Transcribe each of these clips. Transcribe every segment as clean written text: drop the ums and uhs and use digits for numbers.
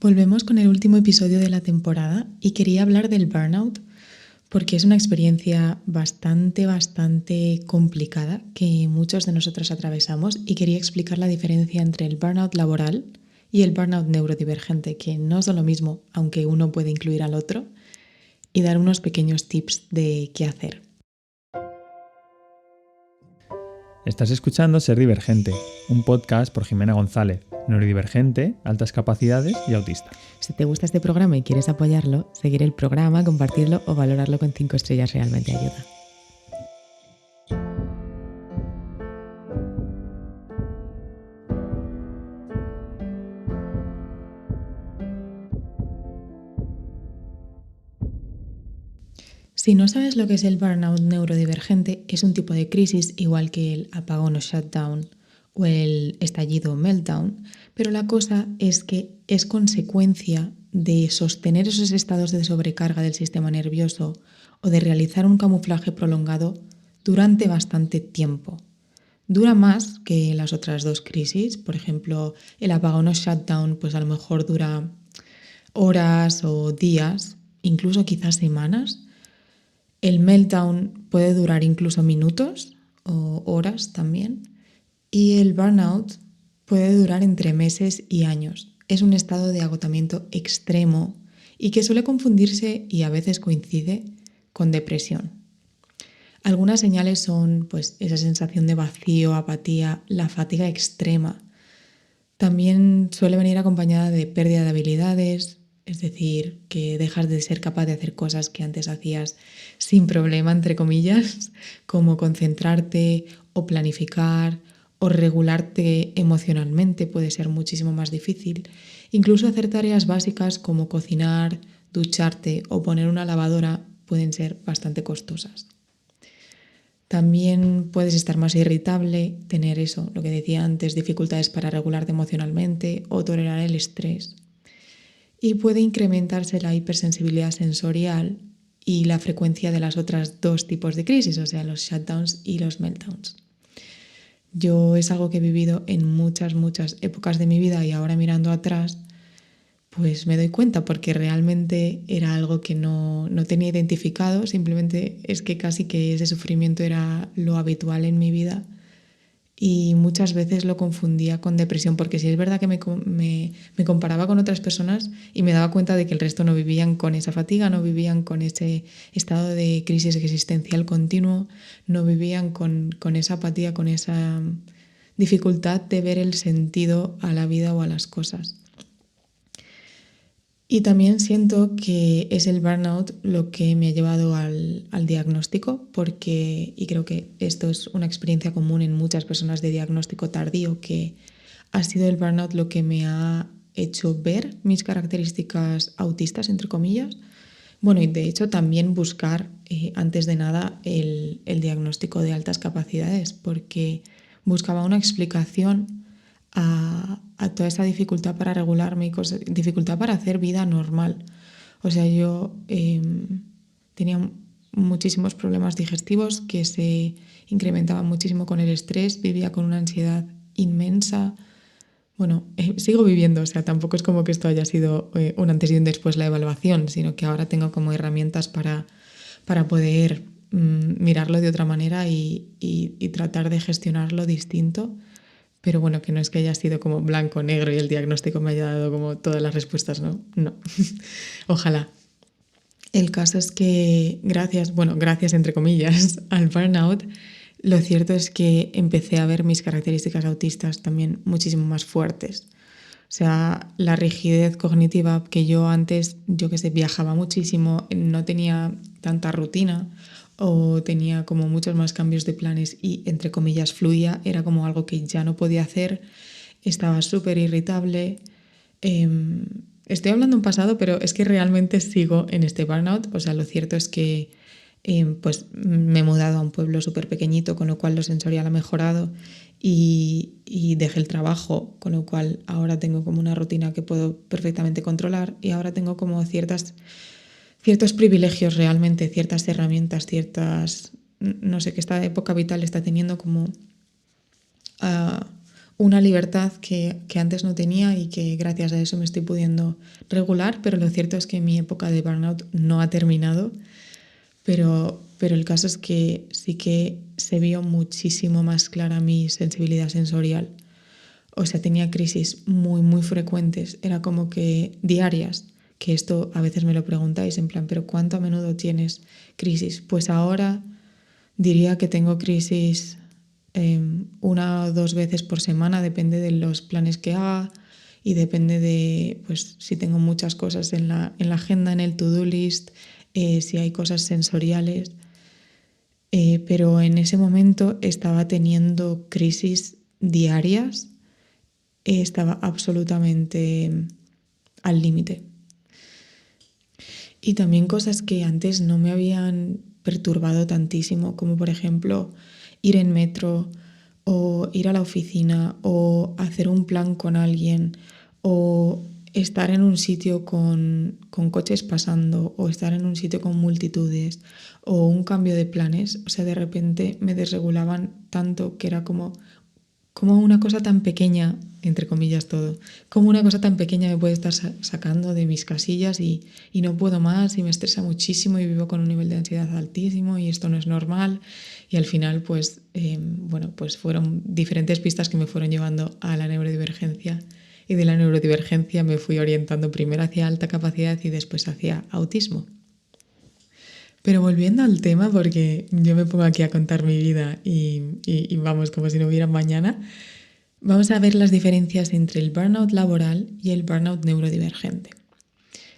Volvemos con el último episodio de la temporada y quería hablar del burnout porque es una experiencia bastante complicada que muchos de nosotros atravesamos y quería explicar la diferencia entre el burnout laboral y el burnout neurodivergente, que no son lo mismo, aunque uno puede incluir al otro, y dar unos pequeños tips de qué hacer. Estás escuchando Ser Divergente, un podcast por Jimena González, neurodivergente, altas capacidades y autista. Si te gusta este programa y quieres apoyarlo, seguir el programa, compartirlo o valorarlo con 5 estrellas realmente ayuda. Si no sabes lo que es el burnout neurodivergente, es un tipo de crisis igual que el apagón o shutdown o el estallido o meltdown, pero la cosa es que es consecuencia de sostener esos estados de sobrecarga del sistema nervioso o de realizar un camuflaje prolongado durante bastante tiempo. Dura más que las otras dos crisis, por ejemplo, el apagón o shutdown pues a lo mejor dura horas o días, incluso quizás semanas. El meltdown puede durar incluso minutos o horas también. Y el burnout puede durar entre meses y años. Es un estado de agotamiento extremo y que suele confundirse y a veces coincide con depresión. Algunas señales son pues, esa sensación de vacío, apatía, la fatiga extrema. También suele venir acompañada de pérdida de habilidades, es decir, que dejas de ser capaz de hacer cosas que antes hacías sin problema, entre comillas, como concentrarte o planificar o regularte emocionalmente puede ser muchísimo más difícil. Incluso hacer tareas básicas como cocinar, ducharte o poner una lavadora pueden ser bastante costosas. También puedes estar más irritable, tener eso, lo que decía antes, dificultades para regularte emocionalmente o tolerar el estrés. Y puede incrementarse la hipersensibilidad sensorial y la frecuencia de las otras dos tipos de crisis, o sea, los shutdowns y los meltdowns. Yo es algo que he vivido en muchas épocas de mi vida y ahora mirando atrás, pues me doy cuenta porque realmente era algo que no tenía identificado, simplemente es que casi que ese sufrimiento era lo habitual en mi vida y muchas veces lo confundía con depresión, porque sí es verdad que me comparaba con otras personas y me daba cuenta de que el resto no vivían con esa fatiga, no vivían con ese estado de crisis existencial continuo, no vivían con esa apatía, con esa dificultad de ver el sentido a la vida o a las cosas. Y también siento que es el burnout lo que me ha llevado al diagnóstico, y creo que esto es una experiencia común en muchas personas de diagnóstico tardío, que ha sido el burnout lo que me ha hecho ver mis características autistas, entre comillas. Bueno, y de hecho también buscar, antes de nada, el diagnóstico de altas capacidades, porque buscaba una explicación a toda esa dificultad para regularme y dificultad para hacer vida normal. O sea, yo tenía muchísimos problemas digestivos que se incrementaban muchísimo con el estrés, vivía con una ansiedad inmensa. Bueno, sigo viviendo, o sea, tampoco es como que esto haya sido un antes y un después la evaluación, sino que ahora tengo como herramientas para poder mirarlo de otra manera y tratar de gestionarlo distinto. Pero bueno, que no es que haya sido como blanco, negro y el diagnóstico me haya dado como todas las respuestas, ¿no? No. Ojalá. El caso es que gracias entre comillas al burnout, lo cierto es que empecé a ver mis características autistas también muchísimo más fuertes. O sea, la rigidez cognitiva que yo antes, viajaba muchísimo, no tenía tanta rutina o tenía como muchos más cambios de planes y, entre comillas, fluía, era como algo que ya no podía hacer, estaba súper irritable. Estoy hablando en pasado, pero es que realmente sigo en este burnout. O sea, lo cierto es que pues me he mudado a un pueblo súper pequeñito, con lo cual lo sensorial ha mejorado y dejé el trabajo, con lo cual ahora tengo como una rutina que puedo perfectamente controlar y ahora tengo como ciertos privilegios realmente, ciertas herramientas, no sé, que esta época vital está teniendo como una libertad que antes no tenía y que gracias a eso me estoy pudiendo regular, pero lo cierto es que mi época de burnout no ha terminado, pero el caso es que sí que se vio muchísimo más clara mi sensibilidad sensorial. O sea, tenía crisis muy, muy frecuentes, era como que diarias, que esto a veces me lo preguntáis en plan, pero ¿cuánto a menudo tienes crisis? Pues ahora diría que tengo crisis 1 o 2 veces por semana, depende de los planes que haga y depende de pues, si tengo muchas cosas en la agenda, en el to-do list, si hay cosas sensoriales. Pero en ese momento estaba teniendo crisis diarias, estaba absolutamente al límite. Y también cosas que antes no me habían perturbado tantísimo, como por ejemplo ir en metro o ir a la oficina o hacer un plan con alguien o estar en un sitio con coches pasando o estar en un sitio con multitudes o un cambio de planes. O sea, de repente me desregulaban tanto que era como una cosa tan pequeña, entre comillas todo, como una cosa tan pequeña me puede estar sacando de mis casillas y no puedo más y me estresa muchísimo y vivo con un nivel de ansiedad altísimo y esto no es normal. Y al final, pues fueron diferentes pistas que me fueron llevando a la neurodivergencia. Y de la neurodivergencia me fui orientando primero hacia alta capacidad y después hacia autismo. Pero volviendo al tema, porque yo me pongo aquí a contar mi vida y vamos, como si no hubiera mañana, vamos a ver las diferencias entre el burnout laboral y el burnout neurodivergente.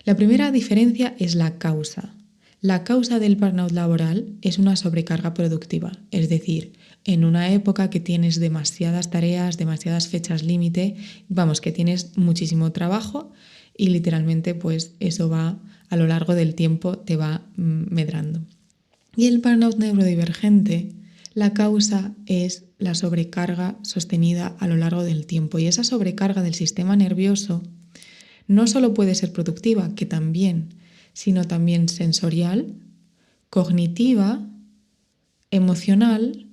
La primera diferencia es la causa. La causa del burnout laboral es una sobrecarga productiva, es decir, en una época que tienes demasiadas tareas, demasiadas fechas límite, vamos, que tienes muchísimo trabajo y literalmente pues eso va a lo largo del tiempo te va medrando. Y el burnout neurodivergente, la causa es la sobrecarga sostenida a lo largo del tiempo y esa sobrecarga del sistema nervioso no solo puede ser productiva, que también, sino también sensorial, cognitiva, emocional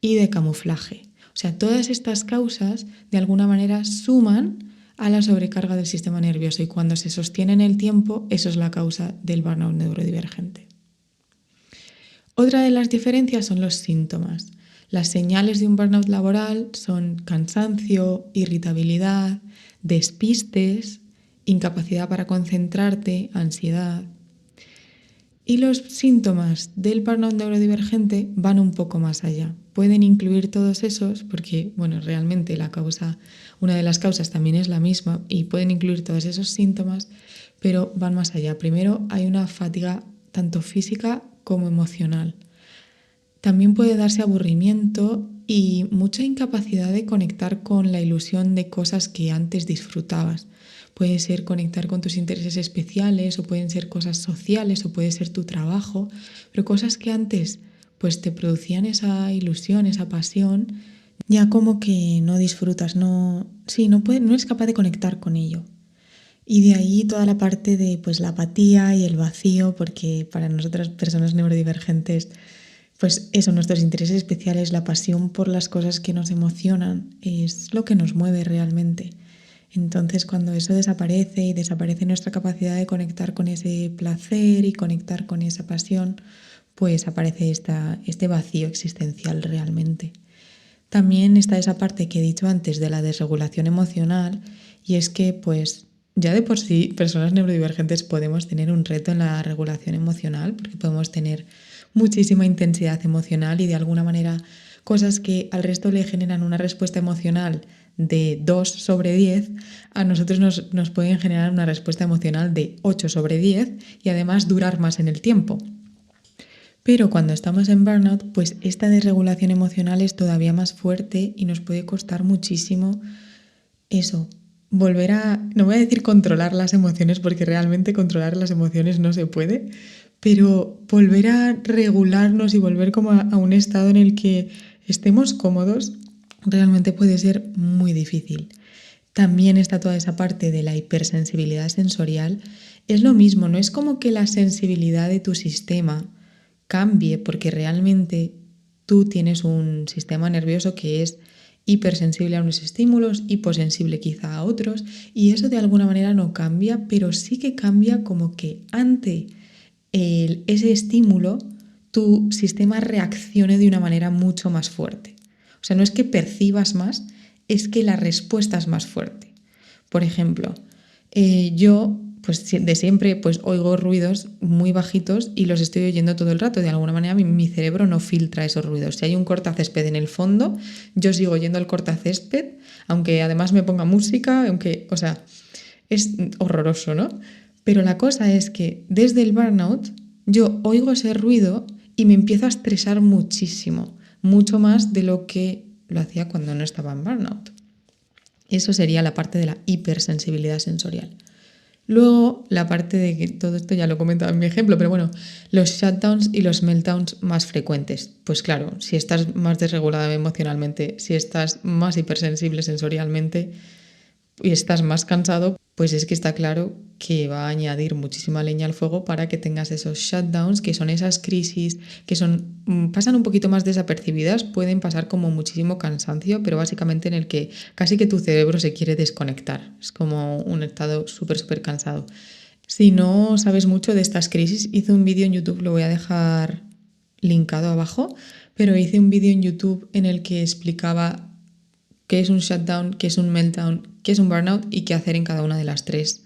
y de camuflaje. O sea, todas estas causas de alguna manera suman a la sobrecarga del sistema nervioso y cuando se sostiene en el tiempo, eso es la causa del burnout neurodivergente. Otra de las diferencias son los síntomas. Las señales de un burnout laboral son cansancio, irritabilidad, despistes, incapacidad para concentrarte, ansiedad. Y los síntomas del burnout neurodivergente van un poco más allá. Pueden incluir todos esos porque, realmente una de las causas también es la misma y pueden incluir todos esos síntomas, pero van más allá. Primero, hay una fatiga tanto física como emocional. También puede darse aburrimiento y mucha incapacidad de conectar con la ilusión de cosas que antes disfrutabas. Puede ser conectar con tus intereses especiales o pueden ser cosas sociales o puede ser tu trabajo, pero cosas que antes pues te producían esa ilusión, esa pasión, ya como que no disfrutas, no eres capaz de conectar con ello. Y de ahí toda la parte de pues la apatía y el vacío, porque para nosotras personas neurodivergentes pues eso, nuestros intereses especiales, la pasión por las cosas que nos emocionan, es lo que nos mueve realmente. Entonces, cuando eso desaparece y desaparece nuestra capacidad de conectar con ese placer y conectar con esa pasión, pues aparece este vacío existencial realmente. También está esa parte que he dicho antes de la desregulación emocional y es que pues ya de por sí personas neurodivergentes podemos tener un reto en la regulación emocional porque podemos tener muchísima intensidad emocional y de alguna manera cosas que al resto le generan una respuesta emocional de 2/10, a nosotros nos pueden generar una respuesta emocional de 8/10 y además durar más en el tiempo. Pero cuando estamos en burnout, pues esta desregulación emocional es todavía más fuerte y nos puede costar muchísimo eso, volver a, no voy a decir controlar las emociones porque realmente controlar las emociones no se puede, pero volver a regularnos y volver como a un estado en el que estemos cómodos realmente puede ser muy difícil. También está toda esa parte de la hipersensibilidad sensorial. Es lo mismo, no es como que la sensibilidad de tu sistema cambie porque realmente tú tienes un sistema nervioso que es hipersensible a unos estímulos, hiposensible quizá a otros, y eso de alguna manera no cambia, pero sí que cambia como que ante ese estímulo tu sistema reaccione de una manera mucho más fuerte. O sea, no es que percibas más, es que la respuesta es más fuerte. Por ejemplo, yo pues de siempre pues oigo ruidos muy bajitos y los estoy oyendo todo el rato. De alguna manera mi cerebro no filtra esos ruidos. Si hay un cortacésped en el fondo, yo sigo oyendo el cortacésped, aunque además me ponga música, o sea, es horroroso, ¿no? Pero la cosa es que desde el burnout yo oigo ese ruido y me empiezo a estresar muchísimo, mucho más de lo que lo hacía cuando no estaba en burnout. Eso sería la parte de la hipersensibilidad sensorial. Luego, la parte de que todo esto ya lo he comentado en mi ejemplo, pero bueno, los shutdowns y los meltdowns más frecuentes. Pues claro, si estás más desregulada emocionalmente, si estás más hipersensible sensorialmente y estás más cansado, pues es que está claro que va a añadir muchísima leña al fuego para que tengas esos shutdowns, que son esas crisis que pasan un poquito más desapercibidas, pueden pasar como muchísimo cansancio, pero básicamente en el que casi que tu cerebro se quiere desconectar. Es como un estado súper cansado. Si no sabes mucho de estas crisis, hice un vídeo en YouTube, lo voy a dejar linkado abajo, pero hice un vídeo en YouTube en el que explicaba qué es un shutdown, qué es un meltdown, qué es un burnout y qué hacer en cada una de las tres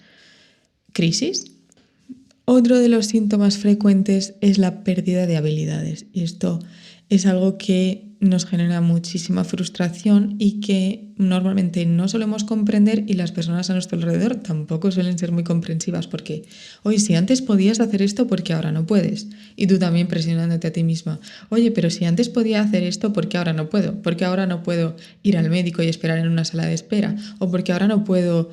crisis. Otro de los síntomas frecuentes es la pérdida de habilidades, y esto es algo que nos genera muchísima frustración y que normalmente no solemos comprender, y las personas a nuestro alrededor tampoco suelen ser muy comprensivas, porque oye, si antes podías hacer esto, ¿por qué ahora no puedes? Y tú también presionándote a ti misma, oye, pero si antes podía hacer esto, ¿por qué ahora no puedo? ¿Por qué ahora no puedo ir al médico y esperar en una sala de espera? ¿O por qué ahora no puedo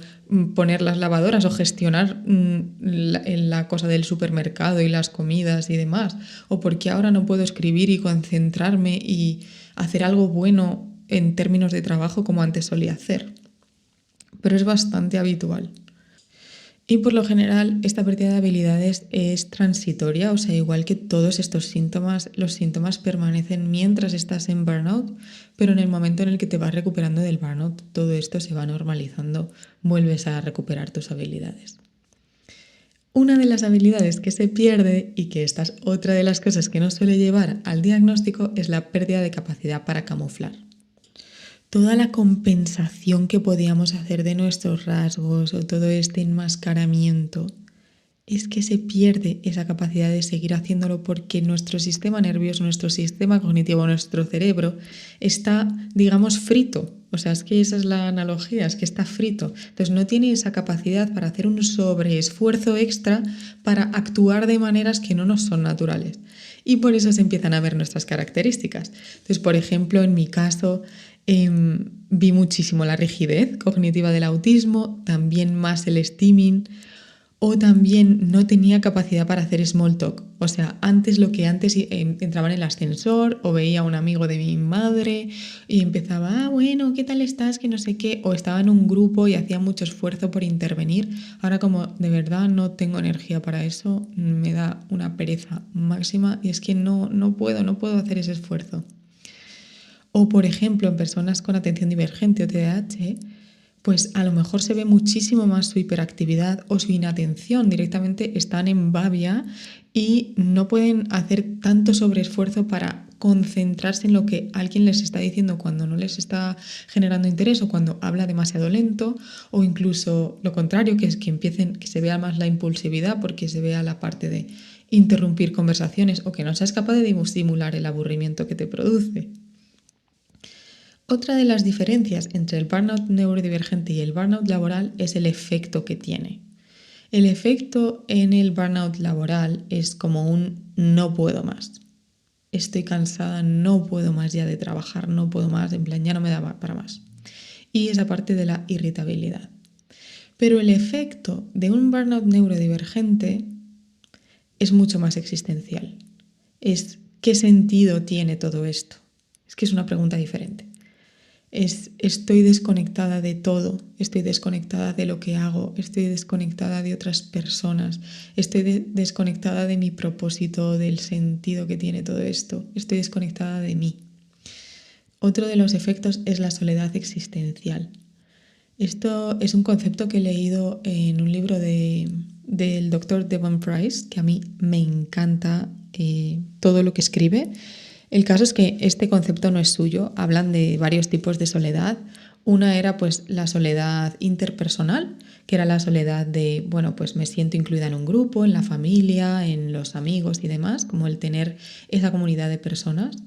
poner las lavadoras o gestionar la cosa del supermercado y las comidas y demás? ¿O por qué ahora no puedo escribir y concentrarme y hacer algo bueno en términos de trabajo como antes solía hacer? Pero es bastante habitual. Y por lo general esta pérdida de habilidades es transitoria, o sea, igual que todos estos síntomas, los síntomas permanecen mientras estás en burnout, pero en el momento en el que te vas recuperando del burnout, todo esto se va normalizando, vuelves a recuperar tus habilidades. Una de las habilidades que se pierde, y que esta es otra de las cosas que nos suele llevar al diagnóstico, es la pérdida de capacidad para camuflar. Toda la compensación que podíamos hacer de nuestros rasgos o todo este enmascaramiento es que se pierde esa capacidad de seguir haciéndolo, porque nuestro sistema nervioso, nuestro sistema cognitivo, nuestro cerebro está, digamos, frito. O sea, es que esa es la analogía, es que está frito. Entonces no tiene esa capacidad para hacer un sobreesfuerzo extra para actuar de maneras que no nos son naturales. Y por eso se empiezan a ver nuestras características. Entonces, por ejemplo, en mi caso, vi muchísimo la rigidez cognitiva del autismo, también más el stimming, o también no tenía capacidad para hacer small talk. O sea, antes entraba en el ascensor o veía a un amigo de mi madre y empezaba, bueno, ¿qué tal estás? Que no sé qué. O estaba en un grupo y hacía mucho esfuerzo por intervenir. Ahora, como de verdad no tengo energía para eso, me da una pereza máxima y es que no puedo hacer ese esfuerzo. O, por ejemplo, en personas con atención divergente o TDAH, pues a lo mejor se ve muchísimo más su hiperactividad o su inatención. Directamente están en babia y no pueden hacer tanto sobreesfuerzo para concentrarse en lo que alguien les está diciendo cuando no les está generando interés, o cuando habla demasiado lento, o incluso lo contrario, que es que se vea más la impulsividad, porque se vea la parte de interrumpir conversaciones, o que no seas capaz de estimular el aburrimiento que te produce. Otra de las diferencias entre el burnout neurodivergente y el burnout laboral es el efecto que tiene. El efecto en el burnout laboral es como un no puedo más. Estoy cansada, no puedo más ya de trabajar, no puedo más, en plan ya no me da para más. Y esa parte de la irritabilidad. Pero el efecto de un burnout neurodivergente es mucho más existencial. Es ¿qué sentido tiene todo esto? Es que es una pregunta diferente. Estoy desconectada de todo, estoy desconectada de lo que hago, estoy desconectada de otras personas, estoy desconectada de mi propósito, del sentido que tiene todo esto, estoy desconectada de mí. Otro de los efectos es la soledad existencial. Esto es un concepto que he leído en un libro del doctor Devon Price, que a mí me encanta todo lo que escribe. El caso es que este concepto no es suyo, hablan de varios tipos de soledad. Una era pues la soledad interpersonal, que era la soledad de, bueno, pues me siento incluida en un grupo, en la familia, en los amigos y demás, como el tener esa comunidad de personas.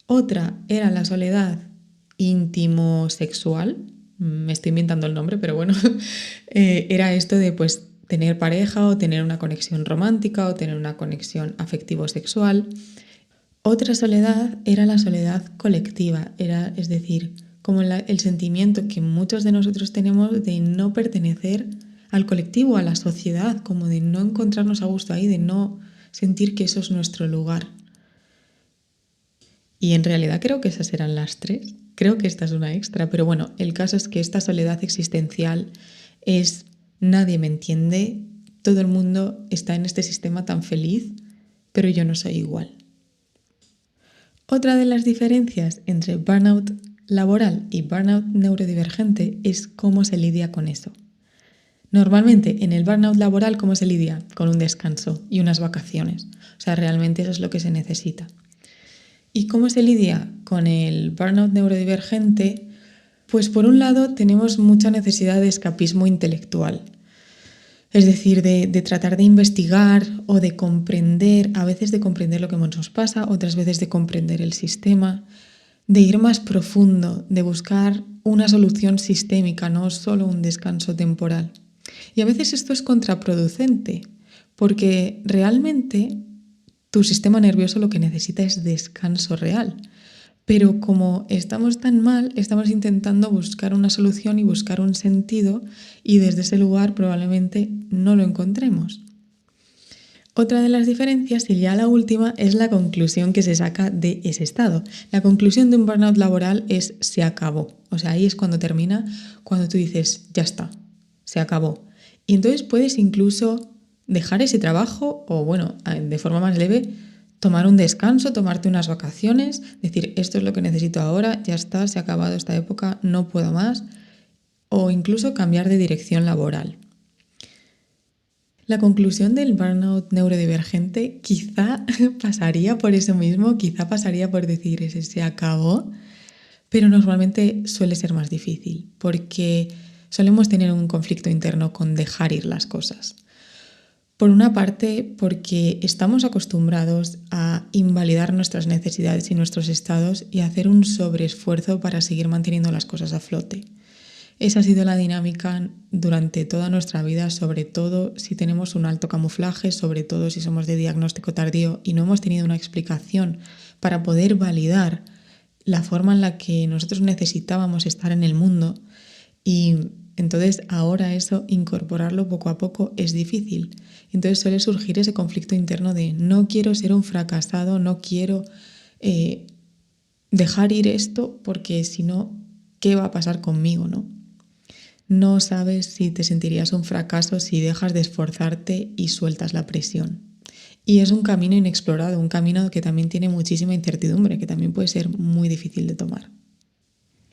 Otra era la soledad íntimo-sexual, me estoy inventando el nombre, pero bueno, era esto de pues tener pareja o tener una conexión romántica o tener una conexión afectivo-sexual. Otra soledad era la soledad colectiva, es decir, como el sentimiento que muchos de nosotros tenemos de no pertenecer al colectivo, a la sociedad, como de no encontrarnos a gusto ahí, de no sentir que eso es nuestro lugar. Y en realidad creo que esas eran las tres. Creo que esta es una extra, pero bueno, el caso es que esta soledad existencial es nadie me entiende, todo el mundo está en este sistema tan feliz, pero yo no soy igual. Otra de las diferencias entre burnout laboral y burnout neurodivergente es cómo se lidia con eso. Normalmente en el burnout laboral, ¿cómo se lidia? Con un descanso y unas vacaciones. O sea, realmente eso es lo que se necesita. ¿Y cómo se lidia con el burnout neurodivergente? Pues por un lado tenemos mucha necesidad de escapismo intelectual. Es decir, de tratar de investigar o de comprender, a veces de comprender lo que nos pasa, otras veces de comprender el sistema, de ir más profundo, de buscar una solución sistémica, no solo un descanso temporal. Y a veces esto es contraproducente, porque realmente tu sistema nervioso lo que necesita es descanso real. Pero como estamos tan mal, estamos intentando buscar una solución y buscar un sentido y desde ese lugar probablemente no lo encontremos. Otra de las diferencias, y ya la última, es la conclusión que se saca de ese estado. La conclusión de un burnout laboral es se acabó. O sea, ahí es cuando termina, cuando tú dices ya está, se acabó. Y entonces puedes incluso dejar ese trabajo o, bueno, de forma más leve, tomar un descanso, tomarte unas vacaciones, decir esto es lo que necesito ahora, ya está, se ha acabado esta época, no puedo más, o incluso cambiar de dirección laboral. La conclusión del burnout neurodivergente quizá pasaría por eso mismo, quizá pasaría por decir ese se acabó, pero normalmente suele ser más difícil porque solemos tener un conflicto interno con dejar ir las cosas. Por una parte, porque estamos acostumbrados a invalidar nuestras necesidades y nuestros estados y a hacer un sobreesfuerzo para seguir manteniendo las cosas a flote. Esa ha sido la dinámica durante toda nuestra vida, sobre todo si tenemos un alto camuflaje, sobre todo si somos de diagnóstico tardío y no hemos tenido una explicación para poder validar la forma en la que nosotros necesitábamos estar en el mundo. Y entonces ahora eso, incorporarlo poco a poco es difícil. Entonces suele surgir ese conflicto interno de no quiero ser un fracasado, no quiero dejar ir esto porque si no, ¿qué va a pasar conmigo, no? No sabes si te sentirías un fracaso si dejas de esforzarte y sueltas la presión. Y es un camino inexplorado, un camino que también tiene muchísima incertidumbre, que también puede ser muy difícil de tomar.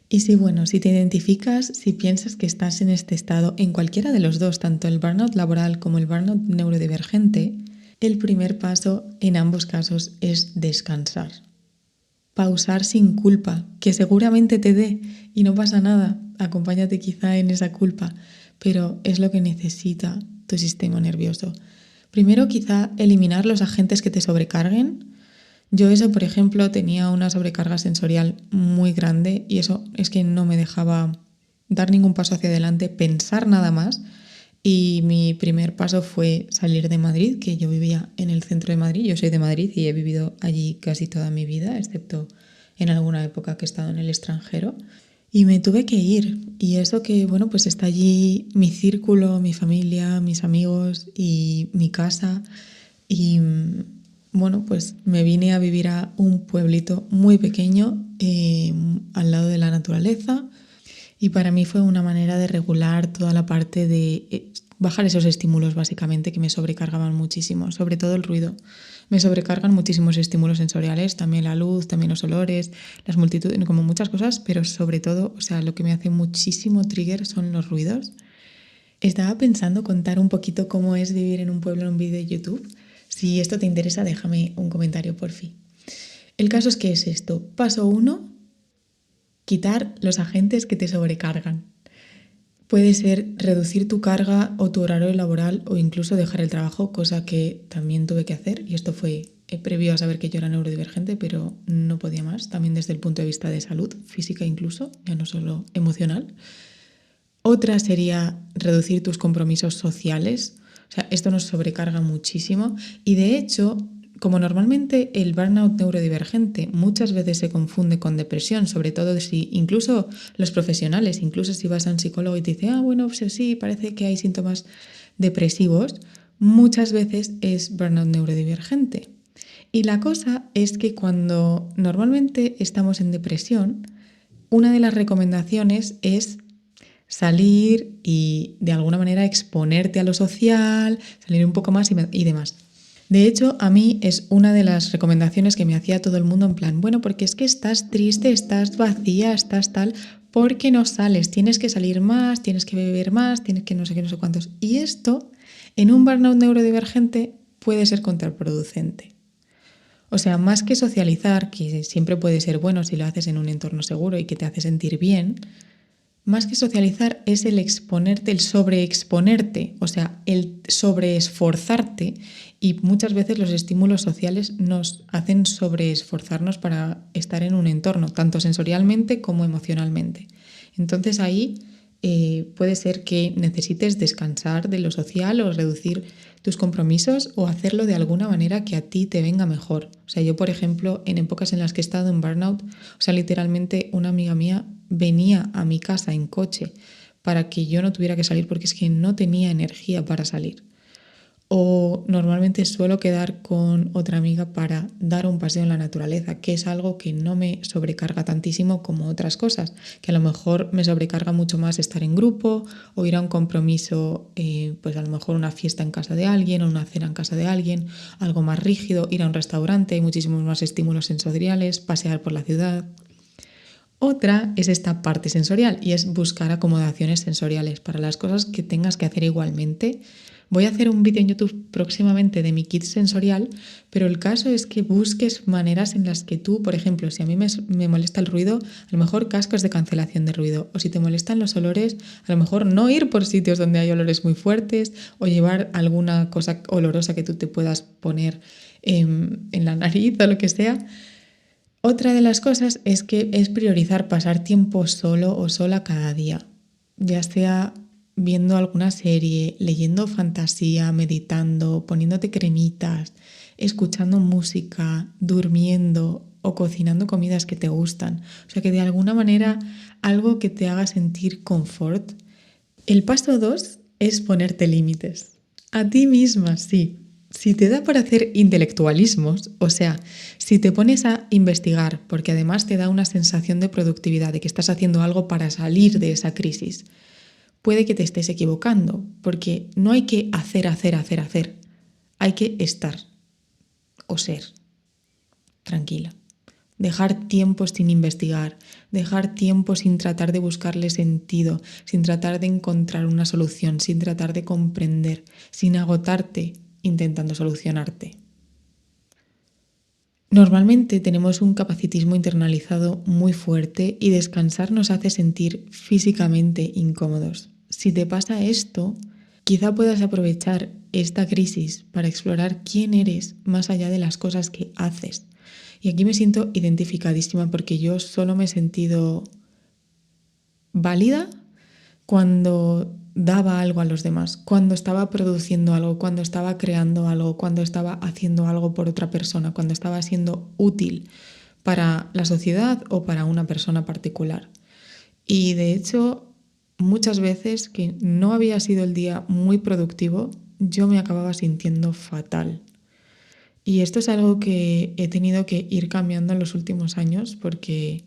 Y si te identificas, si piensas que estás en este estado, en cualquiera de los dos, tanto el burnout laboral como el burnout neurodivergente, el primer paso en ambos casos es descansar. Pausar sin culpa, que seguramente te dé y no pasa nada, acompáñate quizá en esa culpa, pero es lo que necesita tu sistema nervioso. Primero quizá eliminar los agentes que te sobrecarguen. Yo eso, por ejemplo, tenía una sobrecarga sensorial muy grande y eso es que no me dejaba dar ningún paso hacia adelante, pensar nada más. Y mi primer paso fue salir de Madrid, que yo vivía en el centro de Madrid. Yo soy de Madrid y he vivido allí casi toda mi vida, excepto en alguna época que he estado en el extranjero. Y me tuve que ir. Y eso que, bueno, pues está allí mi círculo, mi familia, mis amigos y mi casa. Y bueno, pues me vine a vivir a un pueblito muy pequeño al lado de la naturaleza y para mí fue una manera de regular toda la parte de bajar esos estímulos básicamente que me sobrecargaban muchísimo, sobre todo el ruido. Me sobrecargan muchísimos estímulos sensoriales, también la luz, también los olores, las multitudes, como muchas cosas, pero sobre todo, o sea, lo que me hace muchísimo trigger son los ruidos. Estaba pensando contar un poquito cómo es vivir en un pueblo en un vídeo de YouTube. Si esto te interesa, déjame un comentario, por fin. El caso es que es esto. Paso 1, quitar los agentes que te sobrecargan. Puede ser reducir tu carga o tu horario laboral o incluso dejar el trabajo, cosa que también tuve que hacer, y esto fue previo a saber que yo era neurodivergente, pero no podía más, también desde el punto de vista de salud, física incluso, ya no solo emocional. Otra sería reducir tus compromisos sociales. O sea, esto nos sobrecarga muchísimo y de hecho, como normalmente el burnout neurodivergente muchas veces se confunde con depresión, sobre todo si incluso los profesionales, incluso si vas a un psicólogo y te dice, bueno, pues sí, parece que hay síntomas depresivos, muchas veces es burnout neurodivergente. Y la cosa es que cuando normalmente estamos en depresión, una de las recomendaciones es salir y de alguna manera exponerte a lo social, salir un poco más y demás. De hecho, a mí es una de las recomendaciones que me hacía todo el mundo en plan, bueno, porque es que estás triste, estás vacía, estás tal, ¿por qué no sales? Tienes que salir más, tienes que beber más, tienes que no sé qué, no sé cuántos. Y esto, en un burnout neurodivergente, puede ser contraproducente. O sea, más que socializar, que siempre puede ser bueno si lo haces en un entorno seguro y que te hace sentir bien, más que socializar es el exponerte, el sobreexponerte, o sea, el sobreesforzarte, y muchas veces los estímulos sociales nos hacen sobreesforzarnos para estar en un entorno, tanto sensorialmente como emocionalmente. Entonces ahí puede ser que necesites descansar de lo social o reducir tus compromisos o hacerlo de alguna manera que a ti te venga mejor. O sea, yo, por ejemplo, en épocas en las que he estado en burnout, o sea, literalmente una amiga mía venía a mi casa en coche para que yo no tuviera que salir porque es que no tenía energía para salir. O normalmente suelo quedar con otra amiga para dar un paseo en la naturaleza, que es algo que no me sobrecarga tantísimo como otras cosas, que a lo mejor me sobrecarga mucho más estar en grupo o ir a un compromiso, pues a lo mejor una fiesta en casa de alguien o una cena en casa de alguien, algo más rígido, ir a un restaurante, hay muchísimos más estímulos sensoriales, pasear por la ciudad. Otra es esta parte sensorial y es buscar acomodaciones sensoriales para las cosas que tengas que hacer igualmente. Voy a hacer un vídeo en YouTube próximamente de mi kit sensorial, pero el caso es que busques maneras en las que tú, por ejemplo, si a mí me molesta el ruido, a lo mejor cascos de cancelación de ruido, o si te molestan los olores, a lo mejor no ir por sitios donde hay olores muy fuertes o llevar alguna cosa olorosa que tú te puedas poner en la nariz o lo que sea. Otra de las cosas es que es priorizar pasar tiempo solo o sola cada día, ya sea viendo alguna serie, leyendo fantasía, meditando, poniéndote cremitas, escuchando música, durmiendo o cocinando comidas que te gustan. O sea, que de alguna manera algo que te haga sentir confort. El paso 2 es ponerte límites. A ti misma, sí. Si te da por hacer intelectualismos, o sea, si te pones a investigar, porque además te da una sensación de productividad, de que estás haciendo algo para salir de esa crisis, puede que te estés equivocando, porque no hay que hacer. Hay que estar o ser tranquila. Dejar tiempo sin investigar, dejar tiempo sin tratar de buscarle sentido, sin tratar de encontrar una solución, sin tratar de comprender, sin agotarte intentando solucionarte. Normalmente tenemos un capacitismo internalizado muy fuerte y descansar nos hace sentir físicamente incómodos. Si te pasa esto, quizá puedas aprovechar esta crisis para explorar quién eres más allá de las cosas que haces. Y aquí me siento identificadísima porque yo solo me he sentido válida cuando daba algo a los demás, cuando estaba produciendo algo, cuando estaba creando algo, cuando estaba haciendo algo por otra persona, cuando estaba siendo útil para la sociedad o para una persona particular. Y de hecho, muchas veces que no había sido el día muy productivo, yo me acababa sintiendo fatal. Y esto es algo que he tenido que ir cambiando en los últimos años porque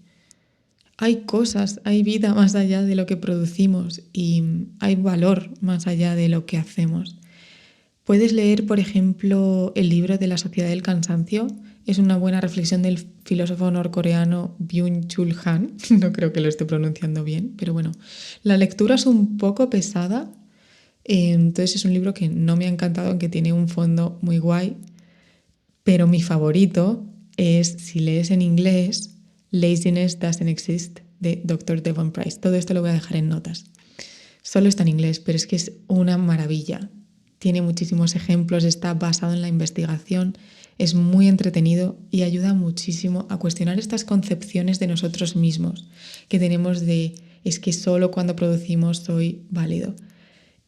hay cosas, hay vida más allá de lo que producimos y hay valor más allá de lo que hacemos. Puedes leer, por ejemplo, el libro de La Sociedad del Cansancio. Es una buena reflexión del filósofo norcoreano Byung-Chul Han. No creo que lo esté pronunciando bien, pero bueno. La lectura es un poco pesada, entonces es un libro que no me ha encantado, aunque tiene un fondo muy guay. Pero mi favorito es, si lees en inglés, Laziness Doesn't Exist, de Dr. Devon Price. Todo esto lo voy a dejar en notas. Solo está en inglés, pero es que es una maravilla. Tiene muchísimos ejemplos, está basado en la investigación, es muy entretenido y ayuda muchísimo a cuestionar estas concepciones de nosotros mismos que tenemos de es que solo cuando producimos soy válido.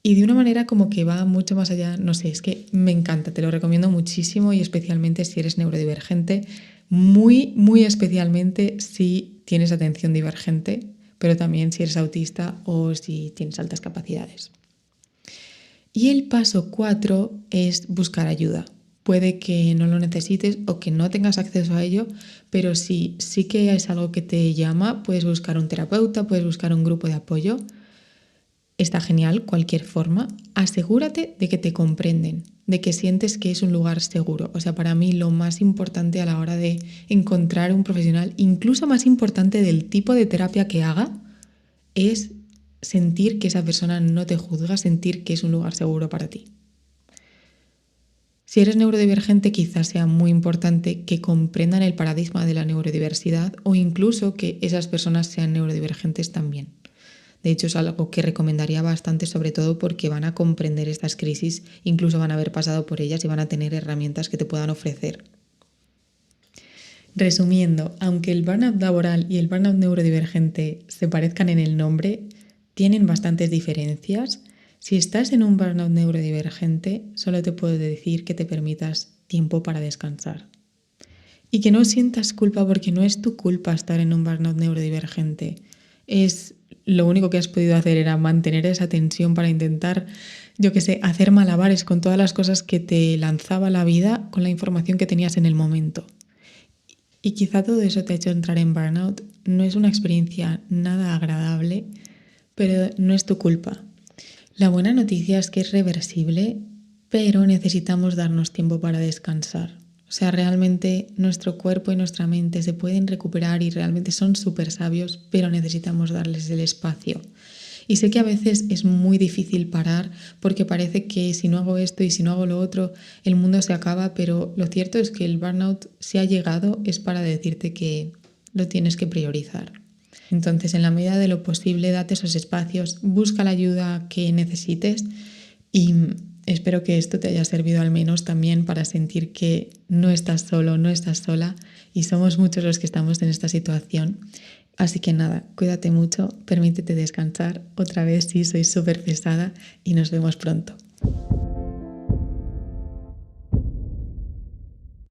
Y de una manera como que va mucho más allá, no sé, es que me encanta, te lo recomiendo muchísimo y especialmente si eres neurodivergente, muy, muy especialmente si tienes atención divergente, pero también si eres autista o si tienes altas capacidades. Y el paso 4 es buscar ayuda. Puede que no lo necesites o que no tengas acceso a ello, pero si sí que es algo que te llama, puedes buscar un terapeuta, puedes buscar un grupo de apoyo. Está genial, cualquier forma. Asegúrate de que te comprenden, de que sientes que es un lugar seguro. O sea, para mí lo más importante a la hora de encontrar un profesional, incluso más importante del tipo de terapia que haga, es sentir que esa persona no te juzga, sentir que es un lugar seguro para ti. Si eres neurodivergente, quizás sea muy importante que comprendan el paradigma de la neurodiversidad o incluso que esas personas sean neurodivergentes también. De hecho, es algo que recomendaría bastante, sobre todo porque van a comprender estas crisis, incluso van a haber pasado por ellas y van a tener herramientas que te puedan ofrecer. Resumiendo, aunque el burnout laboral y el burnout neurodivergente se parezcan en el nombre, tienen bastantes diferencias. Si estás en un burnout neurodivergente, solo te puedo decir que te permitas tiempo para descansar. Y que no sientas culpa porque no es tu culpa estar en un burnout neurodivergente. Lo único que has podido hacer era mantener esa tensión para intentar, hacer malabares con todas las cosas que te lanzaba la vida con la información que tenías en el momento. Y quizá todo eso te ha hecho entrar en burnout. No es una experiencia nada agradable, pero no es tu culpa. La buena noticia es que es reversible, pero necesitamos darnos tiempo para descansar. O sea, realmente nuestro cuerpo y nuestra mente se pueden recuperar y realmente son súper sabios, pero necesitamos darles el espacio. Y sé que a veces es muy difícil parar porque parece que si no hago esto y si no hago lo otro, el mundo se acaba, pero lo cierto es que el burnout, si ha llegado, es para decirte que lo tienes que priorizar. Entonces, en la medida de lo posible, date esos espacios, busca la ayuda que necesites y espero que esto te haya servido al menos también para sentir que no estás solo, no estás sola y somos muchos los que estamos en esta situación. Así que nada, cuídate mucho, permítete descansar. Otra vez sí, soy súper pesada y nos vemos pronto.